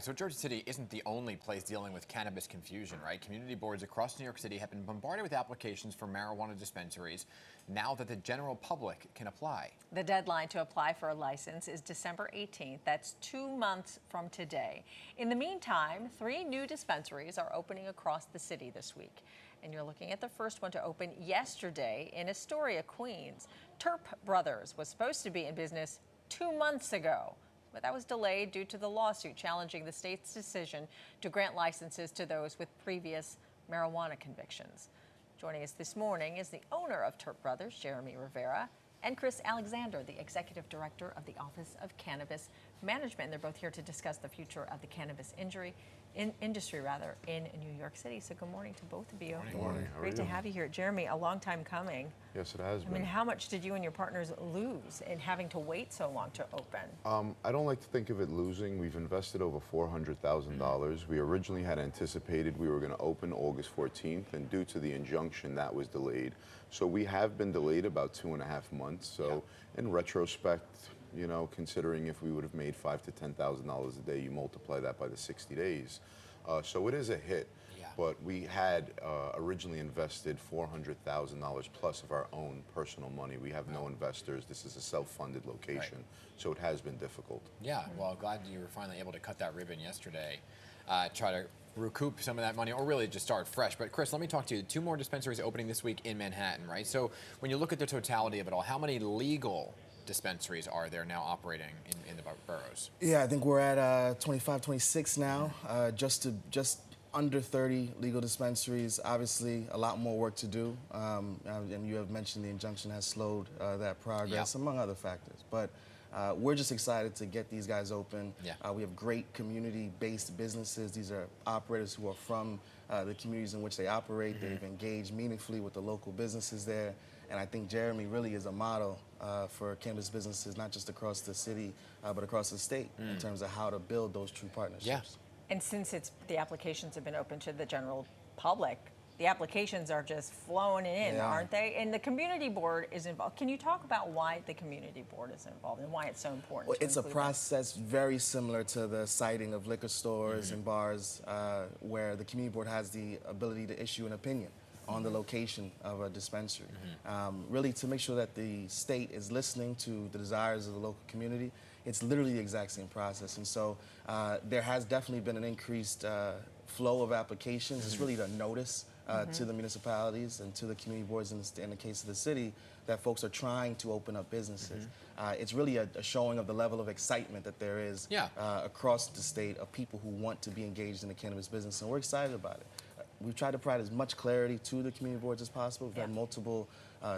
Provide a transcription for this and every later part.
So Jersey City isn't the only place dealing with cannabis confusion, right? Community boards across New York City have been bombarded with applications for marijuana dispensaries now that the general public can apply. The deadline to apply for a license is December 18th. That's 2 months from today. In the meantime, 3 new dispensaries are opening across the city this week. And you're looking at the first one to open yesterday in Astoria, Queens. Terp Brothers was supposed to be in business 2 months ago, but that was delayed due to the lawsuit challenging the state's decision to grant licenses to those with previous marijuana convictions. Joining us this morning is the owner of Terp Brothers, Jeremy Rivera, and Chris Alexander, the executive director of the Office of Cannabis Management. And they're both here to discuss the future of the cannabis industry in New York City. So good morning to both of you. Good morning. Great to have you here. Jeremy, a long time coming. Yes, it has been. I mean, how much did you and your partners lose in having to wait so long to open? I don't like to think of it losing. We've invested over $400,000. We originally had anticipated we were going to open August 14th, and due to the injunction, that was delayed. So we have been delayed about 2.5 months. So in retrospect, you know, considering if we would have made $5,000 to $10,000 a day, you multiply that by the 60 days. So it is a hit. But we had originally invested $400,000 plus of our own personal money. We have no investors. This is a self-funded location, so it has been difficult. Yeah, well, glad you were finally able to cut that ribbon yesterday, try to recoup some of that money, or really just start fresh. But Chris, let me talk to you. 2 more dispensaries opening this week in Manhattan, right? So when you look at the totality of it all, how many legal dispensaries are there now operating in the boroughs? Yeah, I think we're at 25, 26 now, just under 30 legal dispensaries. Obviously, a lot more work to do. And you have mentioned the injunction has slowed that progress, among other factors. But we're just excited to get these guys open. We have great community-based businesses. These are operators who are from the communities in which they operate. They've engaged meaningfully with the local businesses there. And I think Jeremy really is a model for cannabis businesses, not just across the city, but across the state, in terms of how to build those true partnerships. And since the applications have been open to the general public, the applications are just flowing in, aren't they? And the community board is involved. Can you talk about why the community board is involved and why it's so important? Well, it's a process very similar to the siting of liquor stores and bars, where the community board has the ability to issue an opinion on the location of a dispensary, really to make sure that the state is listening to the desires of the local community. It's literally the exact same process. And so there has definitely been an increased flow of applications. It's really the notice to the municipalities and to the community boards in the case of the city that folks are trying to open up businesses. It's really a showing of the level of excitement that there is across the state of people who want to be engaged in the cannabis business, and we're excited about it. We've tried to provide as much clarity to the community boards as possible. We've had multiple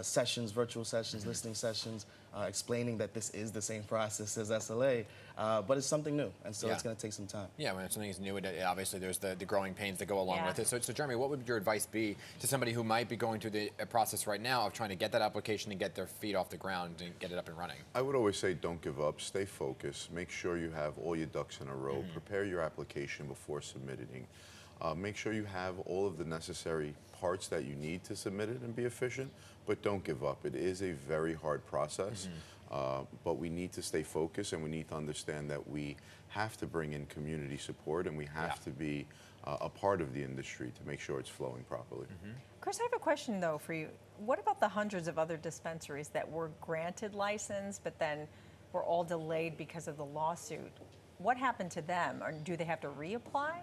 sessions, virtual sessions, listening sessions, explaining that this is the same process as SLA, but it's something new, and so it's going to take some time. Yeah, when something is new, obviously there's the growing pains that go along with it. So Jeremy, what would your advice be to somebody who might be going through the process right now of trying to get that application and get their feet off the ground and get it up and running? I would always say don't give up, stay focused, make sure you have all your ducks in a row, prepare your application before submitting. Make sure you have all of the necessary parts that you need to submit it and be efficient, but don't give up. It is a very hard process, but we need to stay focused, and we need to understand that we have to bring in community support, and we have to be a part of the industry to make sure it's flowing properly. Chris, I have a question, though, for you. What about the hundreds of other dispensaries that were granted license, but then were all delayed because of the lawsuit? What happened to them? Or do they have to reapply?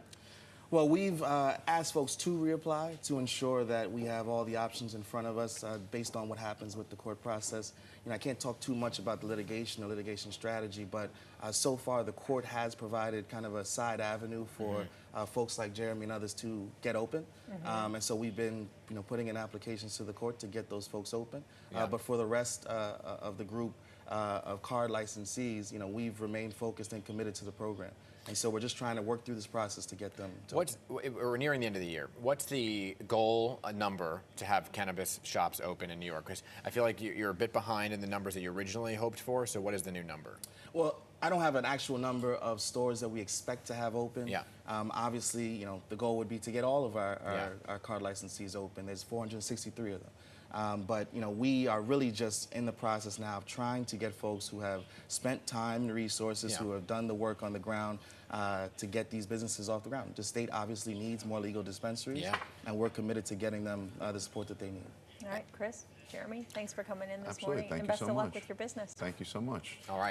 Well, we've asked folks to reapply to ensure that we have all the options in front of us based on what happens with the court process. You know, I can't talk too much about the litigation or litigation strategy, but so far the court has provided kind of a side avenue for folks like Jeremy and others to get open. And so we've been, putting in applications to the court to get those folks open. But for the rest of the group of card licensees, we've remained focused and committed to the program. And so we're just trying to work through this process to get them to We're nearing the end of the year. What's the goal number to have cannabis shops open in New York? Because I feel like you're a bit behind in the numbers that you originally hoped for. So what is the new number? Well, I don't have an actual number of stores that we expect to have open. Obviously, the goal would be to get all of our card licensees open. There's 463 of them. But we are really just in the process now of trying to get folks who have spent time and resources, who have done the work on the ground to get these businesses off the ground. The state obviously needs more legal dispensaries, and we're committed to getting them the support that they need. All right, Chris, Jeremy, thanks for coming in this Absolutely. morning. Thank and you best so of luck much. with your business. Thank you so much. All right.